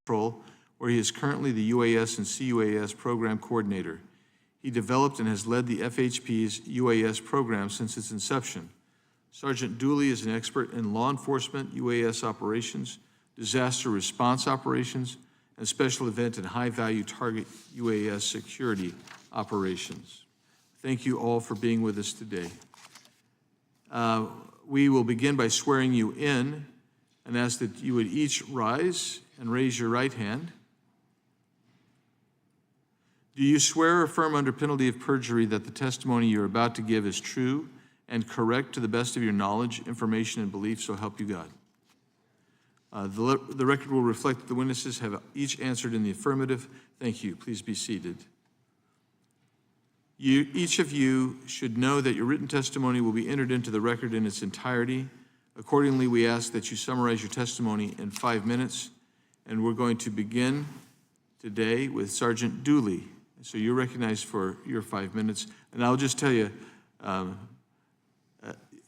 Control, where he is currently the UAS and CUAS program coordinator. He developed and has led the FHP's UAS program since its inception. Sergeant Dooley is an expert in law enforcement, UAS operations, disaster response operations, and special event and high-value target UAS security operations. Thank you all for being with us today. We will begin by swearing you in and ask that you would each rise and raise your right hand. Do you swear or affirm under penalty of perjury that the testimony you're about to give is true and correct to the best of your knowledge, information, and belief, so help you God? The record will reflect that the witnesses have each answered in the affirmative. Thank you. Please be seated. Each of you should know that your written testimony will be entered into the record in its entirety. Accordingly, we ask that you summarize your testimony in 5 minutes, and we're going to begin today with Sergeant Dooley. So you're recognized for your 5 minutes. And I'll just tell you,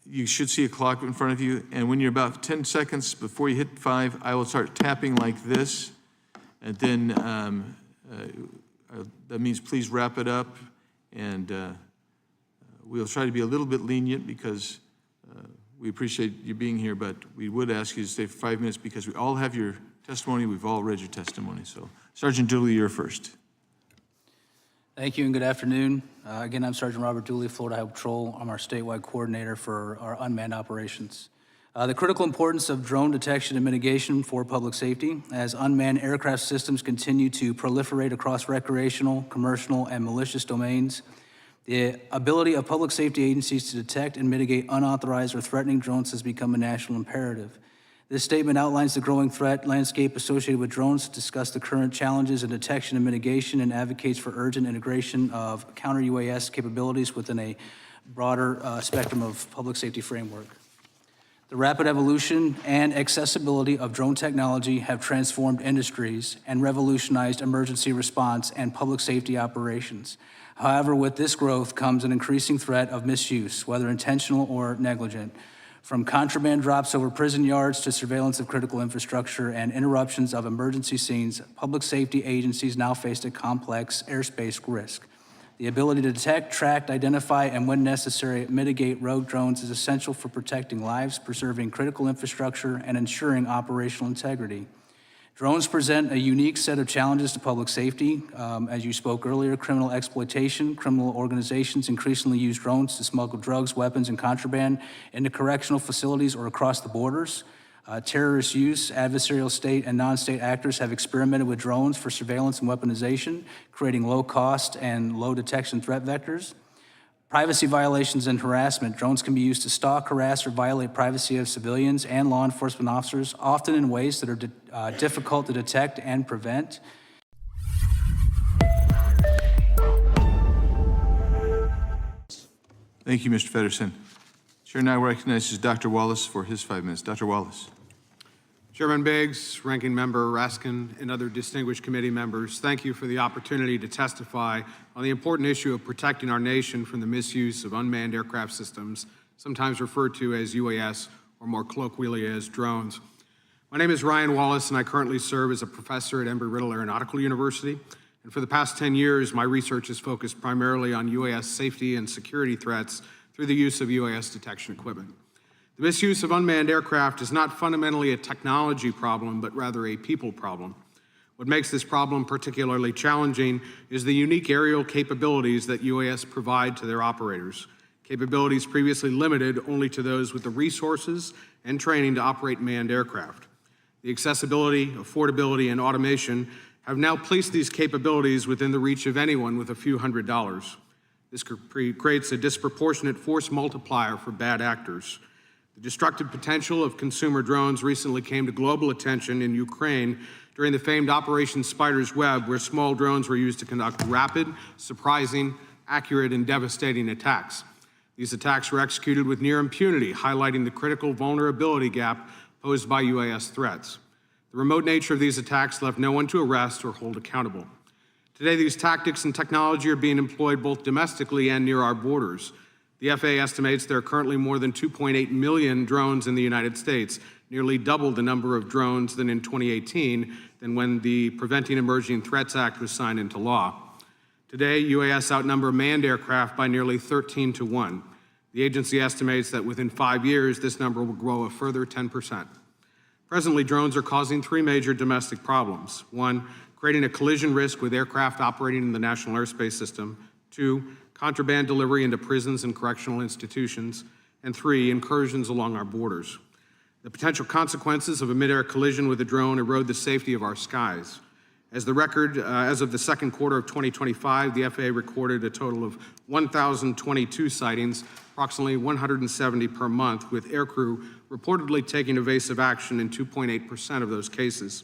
you should see a clock in front of you, and when you're about 10 seconds before you hit 5, I will start tapping like this, and then that means please wrap it up, and we'll try to be a little bit lenient because we appreciate you being here, but we would ask you to stay for 5 minutes because we all have your testimony, we've all read your testimony. So Sergeant Dooley, you're first. Thank you and good afternoon. Again, I'm Sergeant Robert Dooley, Florida Highway Patrol. I'm our statewide coordinator for our unmanned operations. The critical importance of drone detection and mitigation for public safety as unmanned aircraft systems continue to proliferate across recreational, commercial, and malicious domains. The ability of public safety agencies to detect and mitigate unauthorized or threatening drones has become a national imperative. This statement outlines the growing threat landscape associated with drones, discuss the current challenges in detection and mitigation, and advocates for urgent integration of counter-UAS capabilities within a broader spectrum of public safety framework. The rapid evolution and accessibility of drone technology have transformed industries and revolutionized emergency response and public safety operations. However, with this growth comes an increasing threat of misuse, whether intentional or negligent. From contraband drops over prison yards to surveillance of critical infrastructure and interruptions of emergency scenes, public safety agencies now face a complex airspace risk. The ability to detect, track, identify, and when necessary, mitigate rogue drones is essential for protecting lives, preserving critical infrastructure, and ensuring operational integrity. Drones present a unique set of challenges to public safety. As you spoke earlier, criminal exploitation, criminal organizations increasingly use drones to smuggle drugs, weapons, and contraband into correctional facilities or across the borders. Terrorist use, adversarial state and non-state actors have experimented with drones for surveillance and weaponization, creating low cost and low detection threat vectors. Privacy violations and harassment. Drones can be used to stalk, harass, or violate privacy of civilians and law enforcement officers, often in ways that are difficult to detect and prevent. Thank you, Mr. Feddersen. Chair now recognizes Dr. Wallace for his 5 minutes. Dr. Wallace. Chairman Biggs, Ranking Member Raskin, and other distinguished committee members, thank you for the opportunity to testify on the important issue of protecting our nation from the misuse of unmanned aircraft systems, sometimes referred to as UAS, or more colloquially as drones. My name is Ryan Wallace, and I currently serve as a professor at Embry-Riddle Aeronautical University. And for the past 10 years, my research has focused primarily on UAS safety and security threats through the use of UAS detection equipment. The misuse of unmanned aircraft is not fundamentally a technology problem, but rather a people problem. What makes this problem particularly challenging is the unique aerial capabilities that UAS provide to their operators, capabilities previously limited only to those with the resources and training to operate manned aircraft. The accessibility, affordability, and automation have now placed these capabilities within the reach of anyone with a few $100s. This creates a disproportionate force multiplier for bad actors. The destructive potential of consumer drones recently came to global attention in Ukraine during the famed Operation Spider's Web, where small drones were used to conduct rapid, surprising, accurate, and devastating attacks. These attacks were executed with near impunity, highlighting the critical vulnerability gap posed by UAS threats. The remote nature of these attacks left no one to arrest or hold accountable. Today, these tactics and technology are being employed both domestically and near our borders. The FAA estimates there are currently more than 2.8 million drones in the United States, nearly double the number of drones than in 2018, than when the Preventing Emerging Threats Act was signed into law. Today, UAS outnumber manned aircraft by nearly 13 to 1. The agency estimates that within 5 years, this number will grow a further 10%. Presently, drones are causing 3 major domestic problems. 1, creating a collision risk with aircraft operating in the national airspace system. 2, contraband delivery into prisons and correctional institutions. And 3, incursions along our borders. The potential consequences of a mid-air collision with a drone erode the safety of our skies. As of the second quarter of 2025, the FAA recorded a total of 1,022 sightings, approximately 170 per month, with aircrew reportedly taking evasive action in 2.8% of those cases.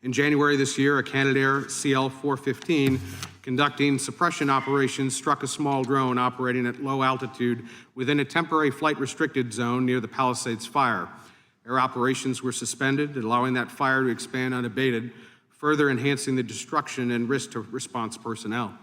In January this year, a Canadair CL-415 conducting suppression operations struck a small drone operating at low altitude within a temporary flight-restricted zone near the Palisades Fire. Air operations were suspended, allowing that fire to expand unabated, further enhancing the destruction and risk to response personnel.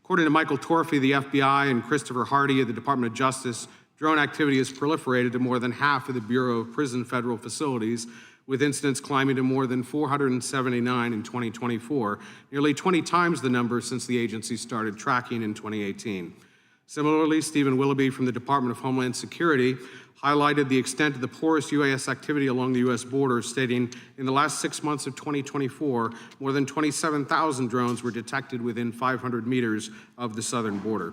According to Michael Torfey, the FBI, and Christopher Hardy of the Department of Justice, drone activity has proliferated to more than half of the Bureau of Prison federal facilities, with incidents climbing to more than 479 in 2024, nearly 20 times the number since the agency started tracking in 2018. Similarly, Stephen Willoughby from the Department of Homeland Security highlighted the extent of the porous UAS activity along the U.S. border, stating, in the last 6 months of 2024, more than 27,000 drones were detected within 500 meters of the southern border.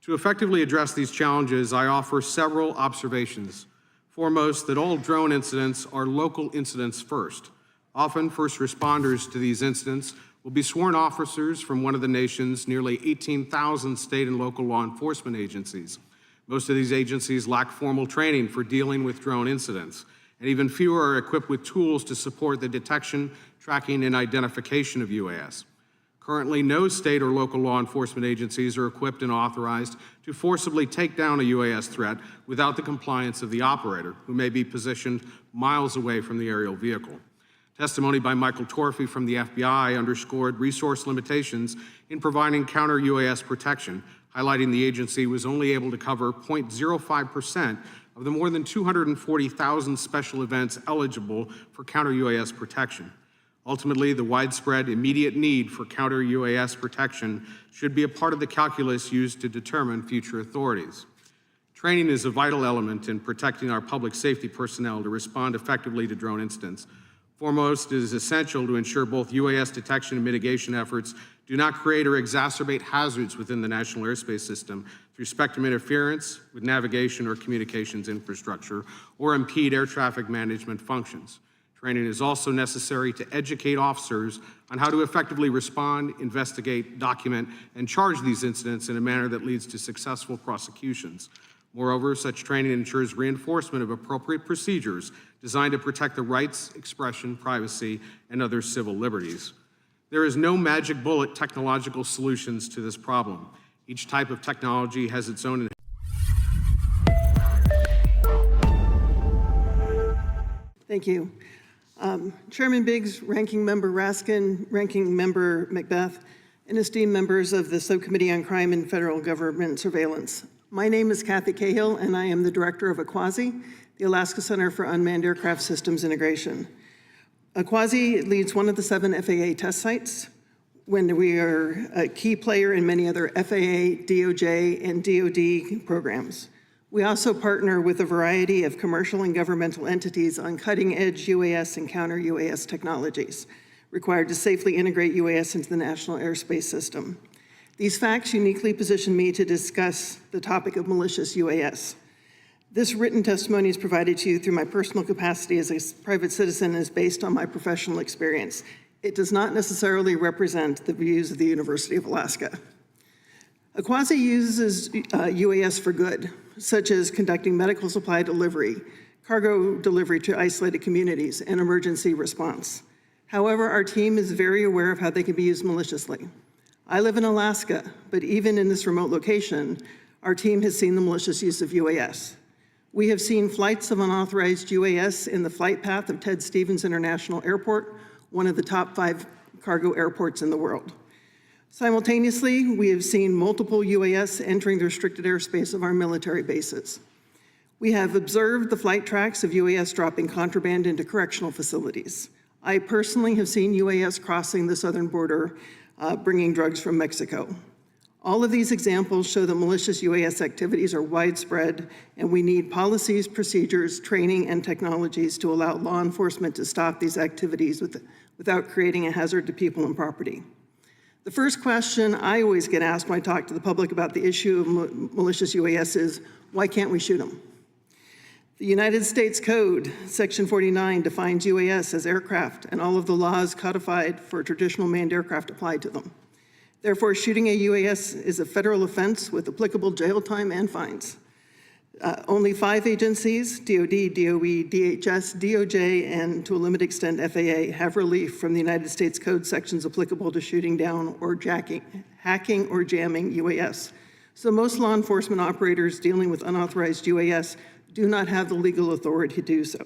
To effectively address these challenges, I offer several observations. Foremost, that all drone incidents are local incidents first. Often, first responders to these incidents will be sworn officers from one of the nation's nearly 18,000 state and local law enforcement agencies. Most of these agencies lack formal training for dealing with drone incidents, and even fewer are equipped with tools to support the detection, tracking, and identification of UAS. Currently, no state or local law enforcement agencies are equipped and authorized to forcibly take down a UAS threat without the compliance of the operator, who may be positioned miles away from the aerial vehicle. Testimony by Michael Torfey from the FBI underscored resource limitations in providing counter-UAS protection, highlighting the agency was only able to cover 0.05% of the more than 240,000 special events eligible for counter-UAS protection. Ultimately, the widespread immediate need for counter-UAS protection should be a part of the calculus used to determine future authorities. Training is a vital element in protecting our public safety personnel to respond effectively to drone incidents. Foremost, it is essential to ensure both UAS detection and mitigation efforts do not create or exacerbate hazards within the national airspace system through spectrum interference with navigation or communications infrastructure, or impede air traffic management functions. Training is also necessary to educate officers on how to effectively respond, investigate, document, and charge these incidents in a manner that leads to successful prosecutions. Moreover, such training ensures reinforcement of appropriate procedures designed to protect the rights, expression, privacy, and other civil liberties. There is no magic bullet technological solutions to this problem. Each type of technology has its own. Thank you. Chairman Biggs, Ranking Member Raskin, Ranking Member Macbeth, and esteemed members of the Subcommittee on Crime and Federal Government Surveillance. My name is Kathy Cahill, and I am the director of AQUASI, the Alaska Center for Unmanned Aircraft Systems Integration. AQUASI leads one of the 7 FAA test sites, when we are a key player in many other FAA, DOJ, and DoD programs. We also partner with a variety of commercial and governmental entities on cutting-edge UAS and counter-UAS technologies required to safely integrate UAS into the national airspace system. These facts uniquely position me to discuss the topic of malicious UAS. This written testimony is provided to you through my personal capacity as a private citizen and is based on my professional experience. It does not necessarily represent the views of the University of Alaska. AQUASI uses UAS for good, such as conducting medical supply delivery, cargo delivery to isolated communities, and emergency response. However, our team is very aware of how they can be used maliciously. I live in Alaska, but even in this remote location, our team has seen the malicious use of UAS. We have seen flights of unauthorized UAS in the flight path of Ted Stevens International Airport, one of the top 5 cargo airports in the world. Simultaneously, we have seen multiple UAS entering the restricted airspace of our military bases. We have observed the flight tracks of UAS dropping contraband into correctional facilities. I personally have seen UAS crossing the southern border, bringing drugs from Mexico. All of these examples show that malicious UAS activities are widespread, and we need policies, procedures, training, and technologies to allow law enforcement to stop these activities without creating a hazard to people and property. The first question I always get asked when I talk to the public about the issue of malicious UAS is, why can't we shoot them? The United States Code, Section 49, defines UAS as aircraft, and all of the laws codified for traditional manned aircraft apply to them. Therefore, shooting a UAS is a federal offense with applicable jail time and fines. Only 5 agencies, DOD, DOE, DHS, DOJ, and to a limited extent FAA, have relief from the United States Code sections applicable to shooting down or hacking or jamming UAS. So most law enforcement operators dealing with unauthorized UAS do not have the legal authority to do so.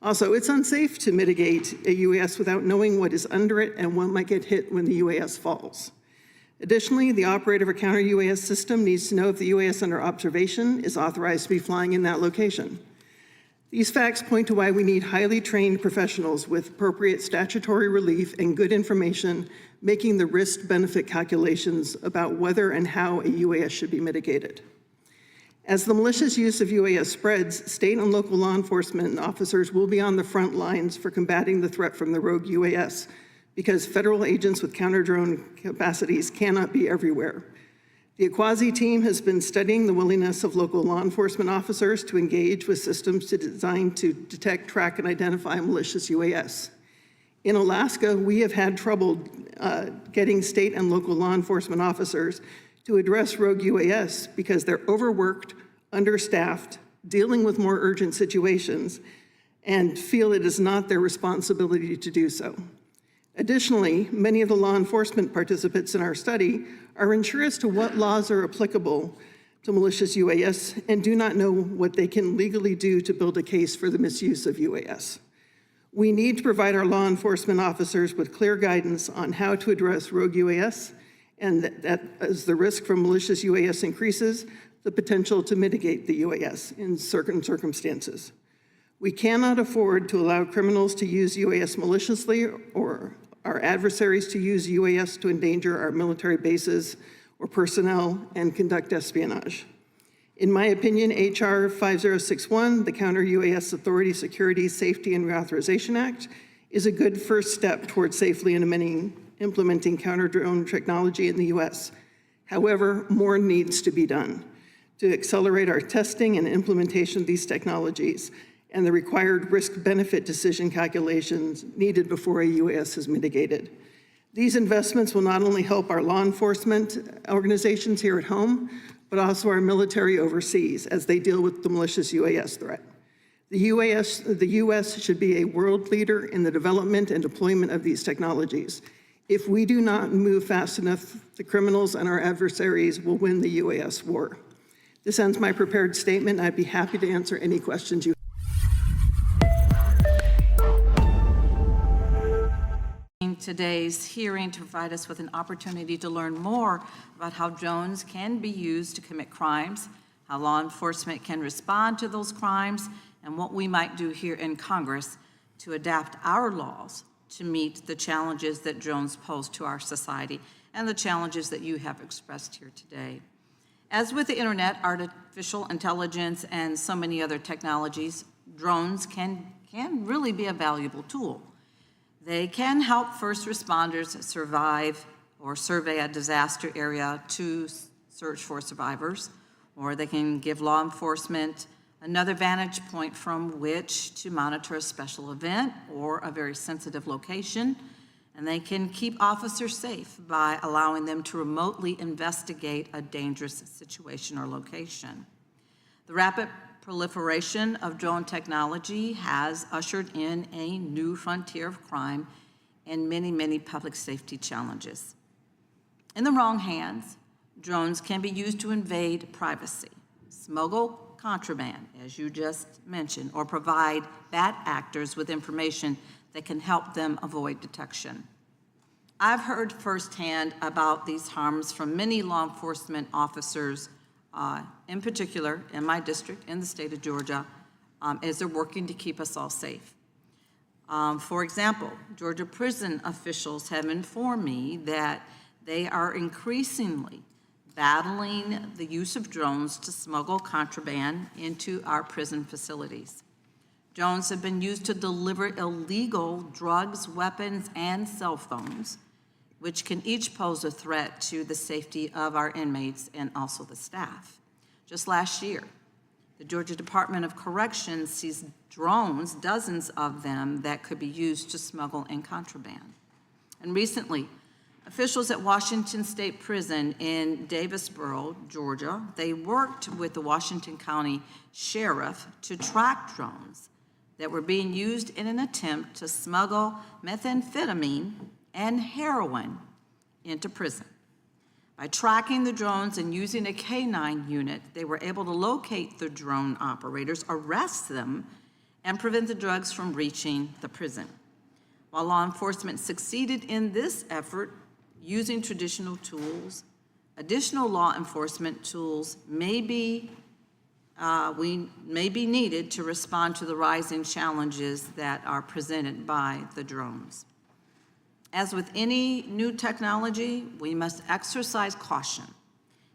Also, it's unsafe to mitigate a UAS without knowing what is under it and what might get hit when the UAS falls. Additionally, the operator of a counter-UAS system needs to know if the UAS under observation is authorized to be flying in that location. These facts point to why we need highly trained professionals with appropriate statutory relief and good information making the risk-benefit calculations about whether and how a UAS should be mitigated. As the malicious use of UAS spreads, state and local law enforcement officers will be on the front lines for combating the threat from the rogue UAS, because federal agents with counter-drone capacities cannot be everywhere. The Aquasi team has been studying the willingness of local law enforcement officers to engage with systems designed to detect, track, and identify malicious UAS. In Alaska, we have had trouble getting state and local law enforcement officers to address rogue UAS because they're overworked, understaffed, dealing with more urgent situations, and feel it is not their responsibility to do so. Additionally, many of the law enforcement participants in our study are unsure as to what laws are applicable to malicious UAS and do not know what they can legally do to build a case for the misuse of UAS. We need to provide our law enforcement officers with clear guidance on how to address rogue UAS, and that as the risk from malicious UAS increases, the potential to mitigate the UAS in certain circumstances. We cannot afford to allow criminals to use UAS maliciously or our adversaries to use UAS to endanger our military bases or personnel and conduct espionage. In my opinion, H.R. 5061, the Counter-UAS Authority Security, Safety, and Reauthorization Act, is a good first step towards safely implementing counter-drone technology in the U.S. However, more needs to be done to accelerate our testing and implementation of these technologies and the required risk-benefit decision calculations needed before a UAS is mitigated. These investments will not only help our law enforcement organizations here at home, but also our military overseas as they deal with the malicious UAS threat. The U.S. should be a world leader in the development and deployment of these technologies. If we do not move fast enough, the criminals and our adversaries will win the UAS war. This ends my prepared statement. I'd be happy to answer any questions you have. Today's hearing to provide us with an opportunity to learn more about how drones can be used to commit crimes, how law enforcement can respond to those crimes, and what we might do here in Congress to adapt our laws to meet the challenges that drones pose to our society and the challenges that you have expressed here today. As with the internet, artificial intelligence, and so many other technologies, drones can really be a valuable tool. They can help first responders survive or survey a disaster area to search for survivors, or they can give law enforcement another vantage point from which to monitor a special event or a very sensitive location, and they can keep officers safe by allowing them to remotely investigate a dangerous situation or location. The rapid proliferation of drone technology has ushered in a new frontier of crime and many, many public safety challenges. In the wrong hands, drones can be used to invade privacy, smuggle contraband, as you just mentioned, or provide bad actors with information that can help them avoid detection. I've heard firsthand about these harms from many law enforcement officers, in particular in my district in the state of Georgia, as they're working to keep us all safe. For example, Georgia prison officials have informed me that they are increasingly battling the use of drones to smuggle contraband into our prison facilities. Drones have been used to deliver illegal drugs, weapons, and cell phones, which can each pose a threat to the safety of our inmates and also the staff. Just last year, the Georgia Department of Corrections seized drones, dozens of them, that could be used to smuggle in contraband. And recently, officials at Washington State Prison in Davisboro, Georgia, they worked with the Washington County Sheriff to track drones that were being used in an attempt to smuggle methamphetamine and heroin into prison. By tracking the drones and using a K-9 unit, they were able to locate the drone operators, arrest them, and prevent the drugs from reaching the prison. While law enforcement succeeded in this effort using traditional tools, additional law enforcement tools may be needed to respond to the rising challenges that are presented by the drones. As with any new technology, we must exercise caution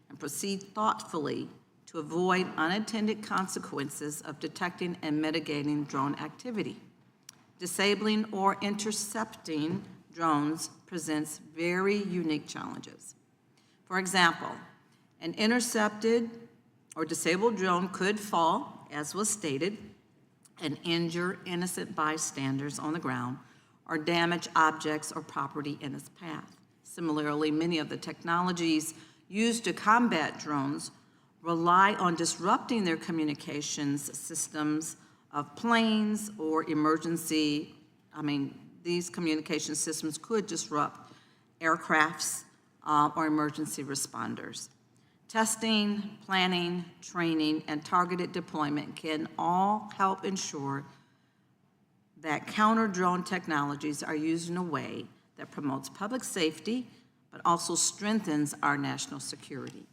and proceed thoughtfully to avoid unintended consequences of detecting and mitigating drone activity. Disabling or intercepting drones presents very unique challenges. For example, an intercepted or disabled drone could fall, as was stated, and injure innocent bystanders on the ground or damage objects or property in its path. Similarly, many of the technologies used to combat drones rely on disrupting their communications systems of planes or these communication systems could disrupt aircrafts or emergency responders. Testing, planning, training, and targeted deployment can all help ensure that counter-drone technologies are used in a way that promotes public safety, but also strengthens our national security.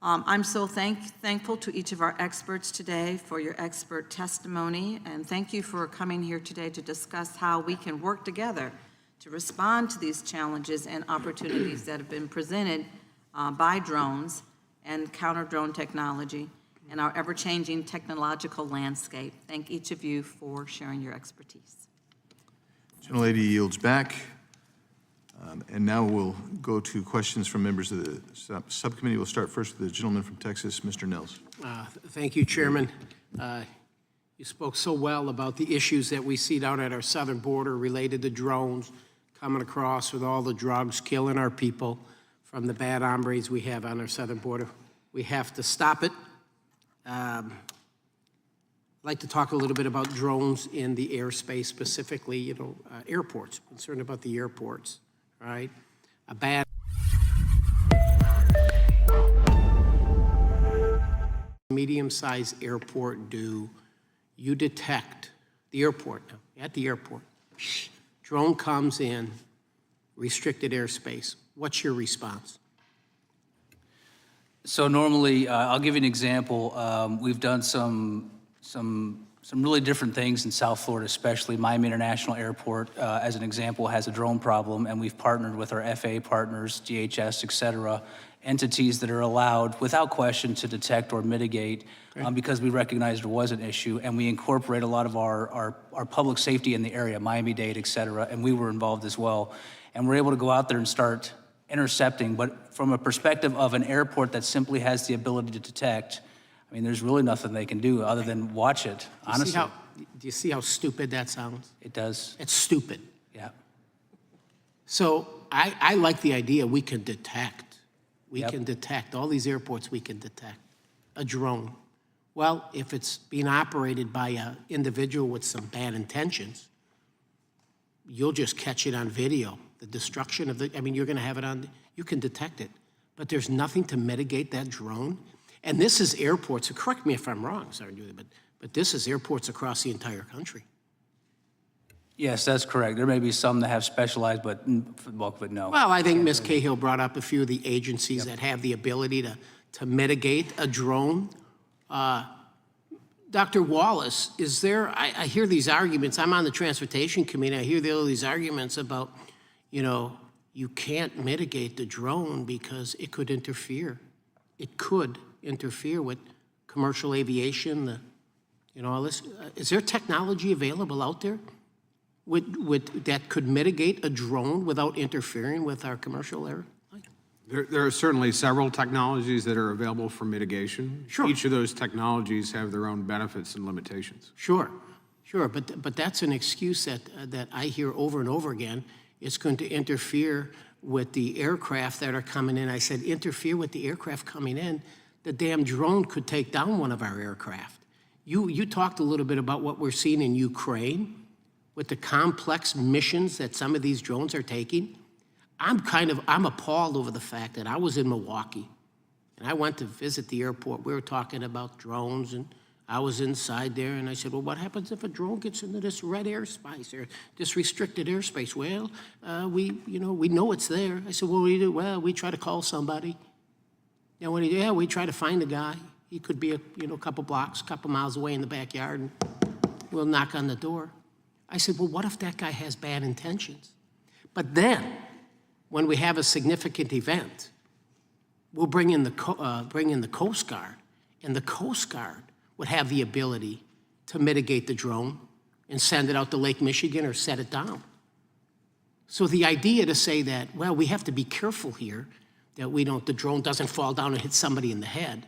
I'm so thankful to each of our experts today for your expert testimony, and thank you for coming here today to discuss how we can work together to respond to these challenges and opportunities that have been presented by drones and counter-drone technology and our ever-changing technological landscape. Thank each of you for sharing your expertise. Gentlelady yields back. And now we'll go to questions from members of the subcommittee. We'll start first with the gentleman from Texas, Mr. Nels. Thank you, Chairman. You spoke so well about the issues that we see down at our southern border related to drones coming across with all the drugs, killing our people from the bad hombres we have on our southern border. We have to stop it. I'd like to talk a little bit about drones in the airspace, specifically, airports, concerned about the airports, right? A bad medium-sized airport do you detect the airport, at the airport, drone comes in, restricted airspace. What's your response? So normally, I'll give you an example. We've done some really different things in South Florida, especially Miami International Airport, as an example, has a drone problem, and we've partnered with our FAA partners, DHS, et cetera, entities that are allowed, without question, to detect or mitigate, because we recognize there was an issue, and we incorporate a lot of our public safety in the area, Miami-Dade, et cetera, and we were involved as well. And we're able to go out there and start intercepting, but from a perspective of an airport that simply has the ability to detect, I mean, there's really nothing they can do other than watch it, honestly. Do you see how stupid that sounds? It does. It's stupid. Yeah. So I like the idea we can detect. We Yep. can detect. All these airports we can detect. A drone. Well, if it's being operated by an individual with some bad intentions, you'll just catch it on video. The destruction of you're going to have it on, you can detect it. But there's nothing to mitigate that drone. And this is airports, so correct me if I'm wrong, sorry, Julie, but this is airports across the entire country. Yes, that's correct. There may be some that have specialized, but for the bulk of it, no. Well, I think Ms. Cahill brought up a few of the agencies that have the ability to mitigate a drone. Dr. Wallace, is there, I hear these arguments, I'm on the Transportation Committee, I hear all these arguments about, you know, you can't mitigate the drone because it could interfere. It could interfere with commercial aviation, all this. Is there technology available out there that could mitigate a drone without interfering with our commercial air? There are certainly several technologies that are available for mitigation. Sure. Each of those technologies have their own benefits and limitations. Sure, but that's an excuse that I hear over and over again. It's going to interfere with the aircraft that are coming in. I said, interfere with the aircraft coming in. The damn drone could take down one of our aircraft. You talked a little bit about what we're seeing in Ukraine with the complex missions that some of these drones are taking. I'm appalled over the fact that I was in Milwaukee and I went to visit the airport. We were talking about drones and I was inside there and I said, well, what happens if a drone gets into this red airspace or this restricted airspace? Well, we know it's there. I said, well, what do you do? Well, we try to call somebody. And what do you do? Yeah, we try to find a guy. He could be a couple blocks, a couple miles away in the backyard, and we'll knock on the door. I said, well, what if that guy has bad intentions? But then, when we have a significant event, we'll bring in the Coast Guard, and the Coast Guard would have the ability to mitigate the drone and send it out to Lake Michigan or set it down. So the idea to say that, well, we have to be careful here, that the drone doesn't fall down and hit somebody in the head.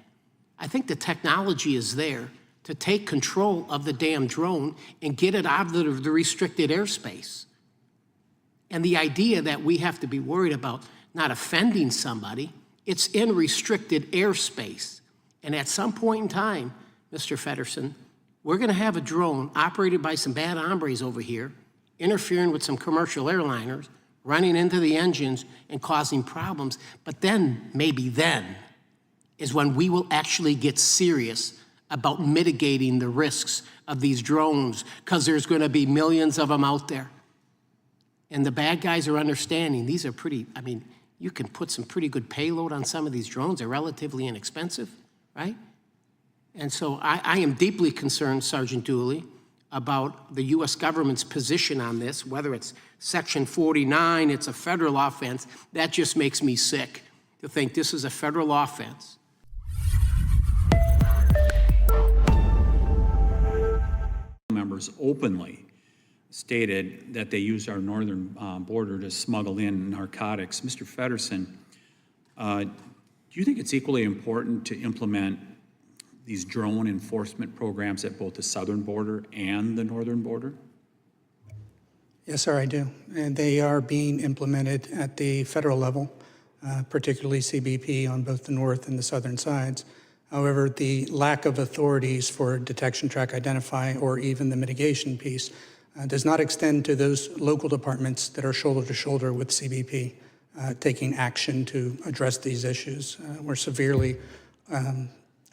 I think the technology is there to take control of the damn drone and get it out of the restricted airspace. And the idea that we have to be worried about not offending somebody, it's in restricted airspace. And at some point in time, Mr. Feddersen, we're gonna have a drone operated by some bad hombres over here, interfering with some commercial airliners, running into the engines and causing problems. But then, maybe then, is when we will actually get serious about mitigating the risks of these drones, because there's gonna be millions of them out there. And the bad guys are understanding these are you can put some pretty good payload on some of these drones. They're relatively inexpensive, right? And so I am deeply concerned, Sergeant Dooley, about the US government's position on this, whether it's Section 49, it's a federal offense. That just makes me sick to think this is a federal offense. Members openly stated that they use our northern border to smuggle in narcotics. Mr. Feddersen, do you think it's equally important to implement these drone enforcement programs at both the southern border and the northern border? Yes, sir, I do. And they are being implemented at the federal level, particularly CBP on both the north and the southern sides. However, the lack of authorities for detection, track, identify, or even the mitigation piece does not extend to those local departments that are shoulder to shoulder with CBP taking action to address these issues. We're severely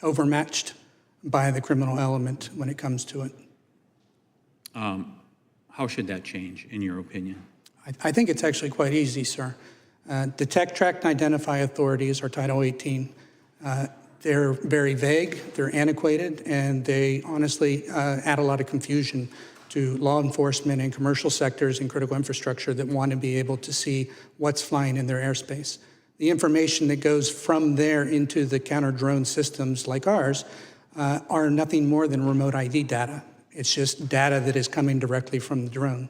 overmatched by the criminal element when it comes to it. How should that change, in your opinion? I think it's actually quite easy, sir. Detect, track, and identify authorities are Title 18. They're very vague, they're antiquated, and they honestly add a lot of confusion to law enforcement and commercial sectors and critical infrastructure that want to be able to see what's flying in their airspace. The information that goes from there into the counter-drone systems like ours are nothing more than remote ID data. It's just data that is coming directly from the drone.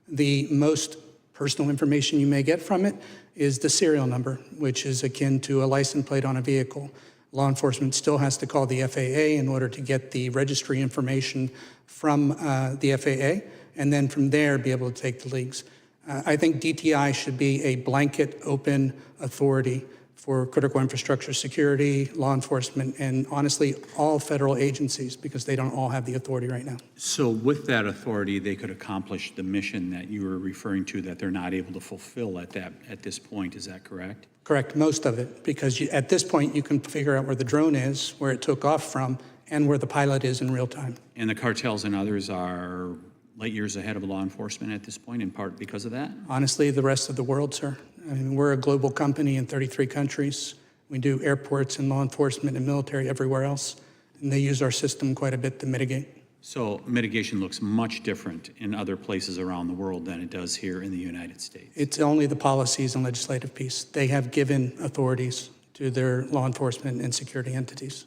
The most personal information you may get from it is the serial number, which is akin to a license plate on a vehicle. Law enforcement still has to call the FAA in order to get the registry information from the FAA, and then from there be able to take the leads. I think DTI should be a blanket open authority for critical infrastructure security, law enforcement, and honestly, all federal agencies, because they don't all have the authority right now. So with that authority, they could accomplish the mission that you were referring to that they're not able to fulfill at this point, is that correct? Correct, most of it, because at this point, you can figure out where the drone is, where it took off from, and where the pilot is in real time. And the cartels and others are light years ahead of law enforcement at this point, in part because of that? Honestly, the rest of the world, sir. I mean, we're a global company in 33 countries. We do airports and law enforcement and military everywhere else. and they use our system quite a bit to mitigate. So mitigation looks much different in other places around the world than it does here in the United States. It's only the policies and legislative piece. They have given authorities to their law enforcement and security entities.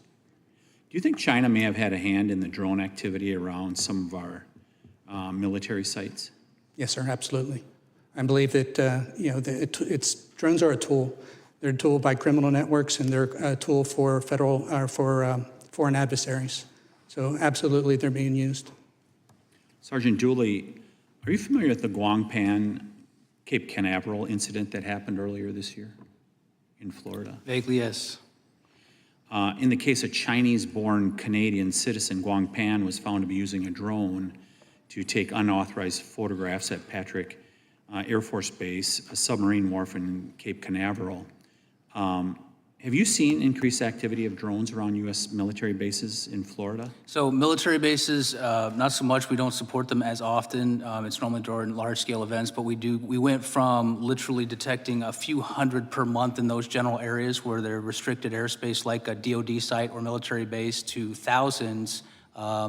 Do you think China may have had a hand in the drone activity around some of our military sites? Yes, sir, absolutely. I believe that drones are a tool. They're a tool by criminal networks, and they're a tool for foreign adversaries. So absolutely, they're being used. Sergeant Dooley, are you familiar with the Guangpan Cape Canaveral incident that happened earlier this year in Florida? Vaguely, yes. In the case, a Chinese-born Canadian citizen, Guangpan, was found to be using a drone to take unauthorized photographs at Patrick Air Force Base, a submarine wharf in Cape Canaveral. Have you seen increased activity of drones around U.S. military bases in Florida? So military bases, not so much. We don't support them as often. It's normally during large-scale events, but we went from literally detecting a few hundred per month in those general areas where they're restricted airspace, like a DoD site or military base, to thousands,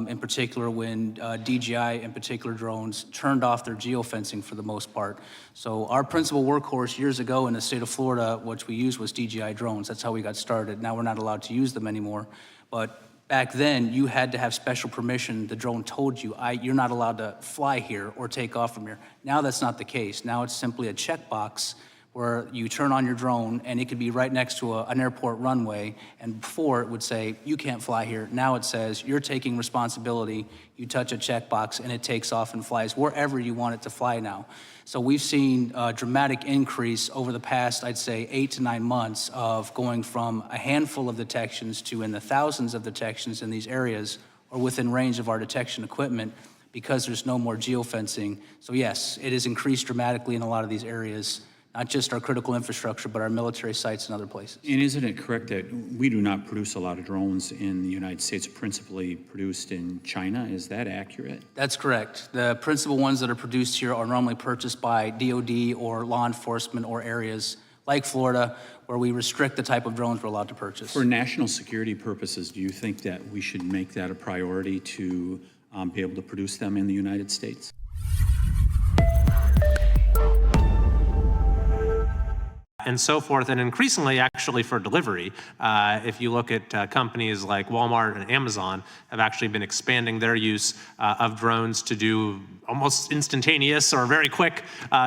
in particular when DJI, in particular drones, turned off their geofencing for the most part. So our principal workhorse years ago in the state of Florida, which we used, was DJI drones. That's how we got started. Now we're not allowed to use them anymore. But back then, you had to have special permission. The drone told you, you're not allowed to fly here or take off from here. Now that's not the case. Now it's simply a checkbox where you turn on your drone and it could be right next to an airport runway, and before it would say, you can't fly here. Now it says, you're taking responsibility, you touch a checkbox and it takes off and flies wherever you want it to fly now. So we've seen a dramatic increase over the past, I'd say, 8 to 9 months of going from a handful of detections to in the thousands of detections in these areas or within range of our detection equipment because there's no more geofencing. So yes, it has increased dramatically in a lot of these areas. Not just our critical infrastructure, but our military sites and other places. And isn't it correct that we do not produce a lot of drones in the United States, principally produced in China? Is that accurate? That's correct. The principal ones that are produced here are normally purchased by DoD or law enforcement or areas like Florida, where we restrict the type of drones we're allowed to purchase. For national security purposes, do you think that we should make that a priority to be able to produce them in the United States? And so forth, and increasingly actually for delivery. If you look at companies like Walmart and Amazon have actually been expanding their use of drones to do almost instantaneous or very quick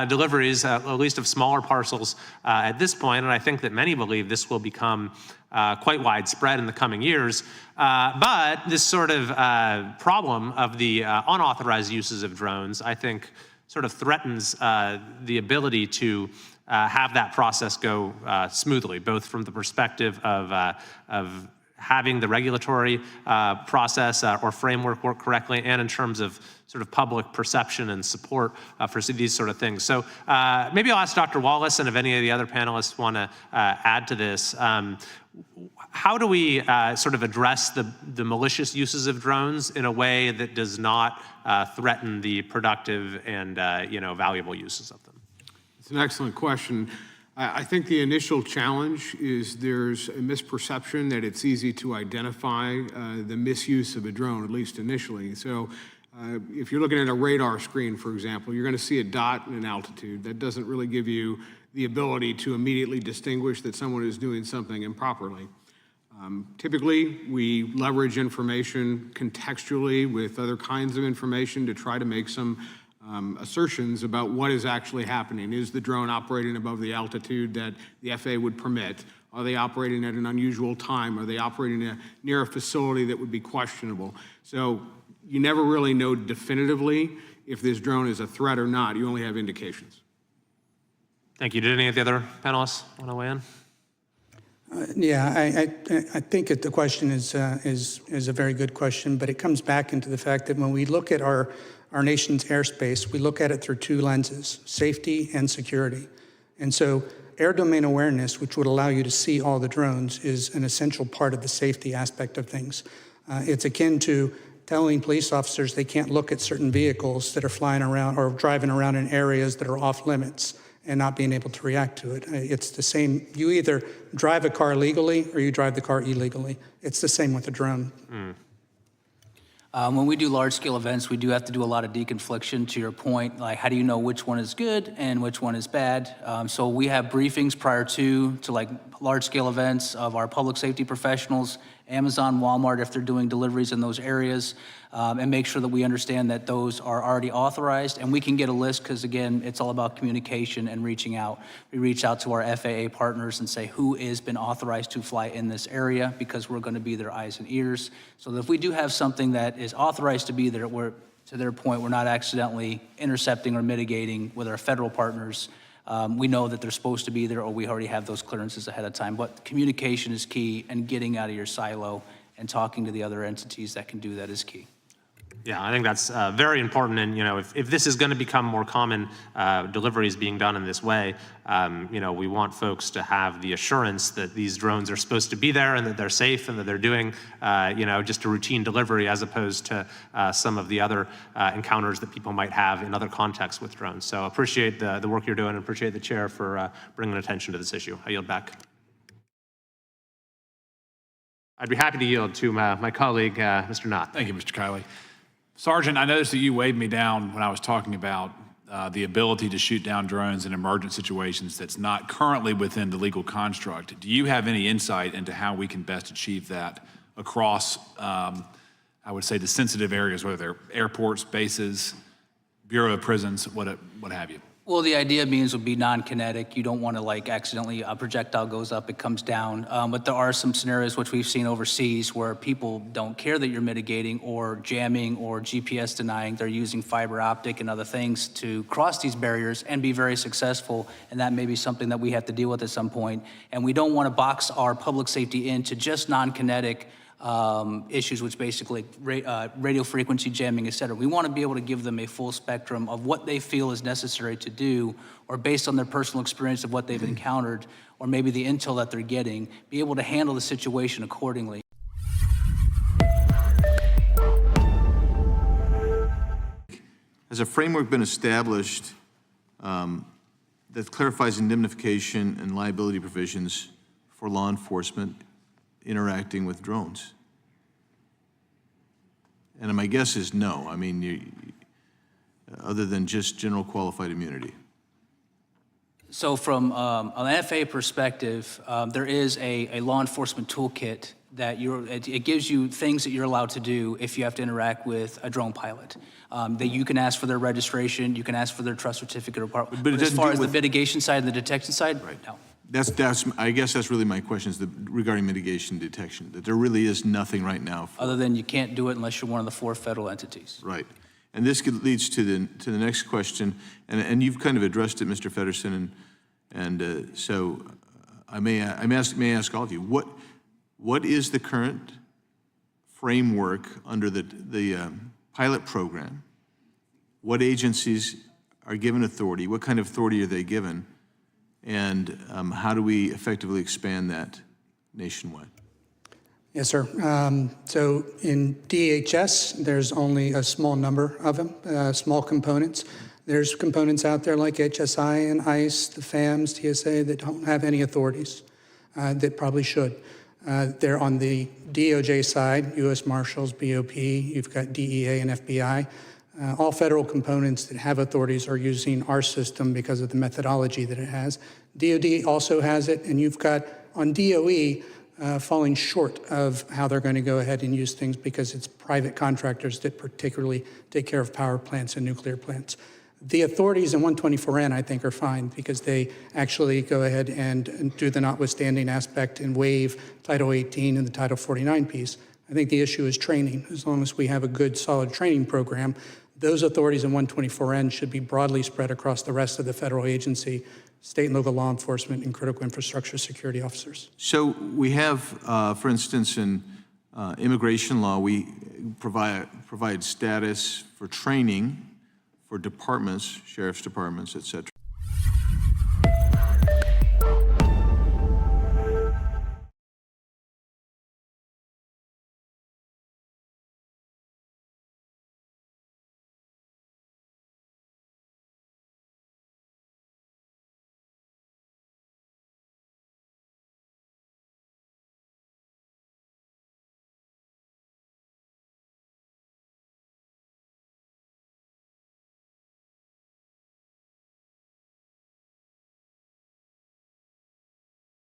deliveries, at least of smaller parcels at this point. And I think that many believe this will become quite widespread in the coming years. But this sort of problem of the unauthorized uses of drones, I think, sort of threatens the ability to have that process go smoothly, both from the perspective of having the regulatory process or framework work correctly, and in terms of sort of public perception and support for these sort of things. So maybe I'll ask Dr. Wallace, and if any of the other panelists want to add to this, how do we sort of address the malicious uses of drones in a way that does not threaten the productive and valuable uses of them? It's an excellent question. I think the initial challenge is there's a misperception that it's easy to identify the misuse of a drone, at least initially. So if you're looking at a radar screen, for example, you're going to see a dot and an altitude. That doesn't really give you the ability to immediately distinguish that someone is doing something improperly. Typically, we leverage information contextually with other kinds of information to try to make some assertions about what is actually happening. Is the drone operating above the altitude that the FAA would permit? Are they operating at an unusual time? Are they operating near a facility that would be questionable? So you never really know definitively if this drone is a threat or not. You only have indications. Thank you. Did any of the other panelists want to weigh in? Yeah, I think that the question is a very good question, but it comes back into the fact that when we look at our nation's airspace, we look at it through two lenses, safety and security. And so air domain awareness, which would allow you to see all the drones, is an essential part of the safety aspect of things. It's akin to telling police officers they can't look at certain vehicles that are flying around or driving around in areas that are off limits. and not being able to react to it. It's the same. You either drive a car legally or you drive the car illegally. It's the same with a drone. When we do large-scale events, we do have to do a lot of deconfliction, to your point, like how do you know which one is good and which one is bad? So we have briefings prior to like large-scale events of our public safety professionals, Amazon, Walmart, if they're doing deliveries in those areas, and make sure that we understand that those are already authorized. And we can get a list because, again, it's all about communication and reaching out. We reach out to our FAA partners and say who has been authorized to fly in this area because we're going to be their eyes and ears. So that if we do have something that is authorized to be there, to their point, we're not accidentally intercepting or mitigating with our federal partners. We know that they're supposed to be there, or we already have those clearances ahead of time. But communication is key, and getting out of your silo and talking to the other entities that can do that is key. Yeah, I think that's very important. And, if this is going to become more common, deliveries being done in this way, we want folks to have the assurance that these drones are supposed to be there and that they're safe and that they're doing, just a routine delivery as opposed to some of the other encounters that people might have in other contexts with drones. So appreciate the work you're doing and appreciate the chair for bringing attention to this issue. I yield back. I'd be happy to yield to my colleague, Mr. Knott. Thank you, Mr. Kiley. Sergeant, I noticed that you waved me down when I was talking about the ability to shoot down drones in emergent situations that's not currently within the legal construct. Do you have any insight into how we can best achieve that across, I would say, the sensitive areas, whether they're airports, bases, Bureau of Prisons, what have you? Well, the idea means would be non-kinetic. You don't want to accidentally, a projectile goes up, it comes down. But there are some scenarios which we've seen overseas where people don't care that you're mitigating or jamming or GPS denying. They're using fiber optic and other things to cross these barriers and be very successful. And that may be something that we have to deal with at some point. And we don't want to box our public safety into just non-kinetic issues, which basically radio frequency jamming, et cetera. We want to be able to give them a full spectrum of what they feel is necessary to do, or based on their personal experience of what they've encountered, or maybe the intel that they're getting, be able to handle the situation accordingly. Has a framework been established that clarifies indemnification and liability provisions for law enforcement interacting with drones? And my guess is no. I mean, other than just general qualified immunity. So from an FAA perspective, there is a law enforcement toolkit that it gives you things that you're allowed to do if you have to interact with a drone pilot. That you can ask for their registration, you can ask for their trust certificate. But as far as the mitigation side and the detection side, right. No. I guess that's really my question is regarding mitigation detection, that there really is nothing right now. Other than you can't do it unless you're one of the 4 federal entities. Right. And this leads to the next question, and you've kind of addressed it, Mr. Feddersen, and so I may ask all of you, what is the current framework under the pilot program? What agencies are given authority? What kind of authority are they given? And how do we effectively expand that nationwide? Yes, sir. So in DHS, there's only a small number of them, small components. There's components out there like HSI and ICE, the FAMS, TSA, that don't have any authorities that probably should. They're on the DOJ side, U.S. Marshals, BOP, you've got DEA and FBI. All federal components that have authorities are using our system because of the methodology that it has. DOD also has it, and you've got on DOE falling short of how they're going to go ahead and use things because it's private contractors that particularly take care of power plants and nuclear plants. The authorities in 124N, I think, are fine because they actually go ahead and do the notwithstanding aspect and waive Title 18 and the Title 49 piece. I think the issue is training. As long as we have a good, solid training program, those authorities in 124N should be broadly spread across the rest of the federal agency, state and local law enforcement, and critical infrastructure security officers. So we have, for instance, in immigration law, we provide status for training for departments, sheriff's departments, et cetera.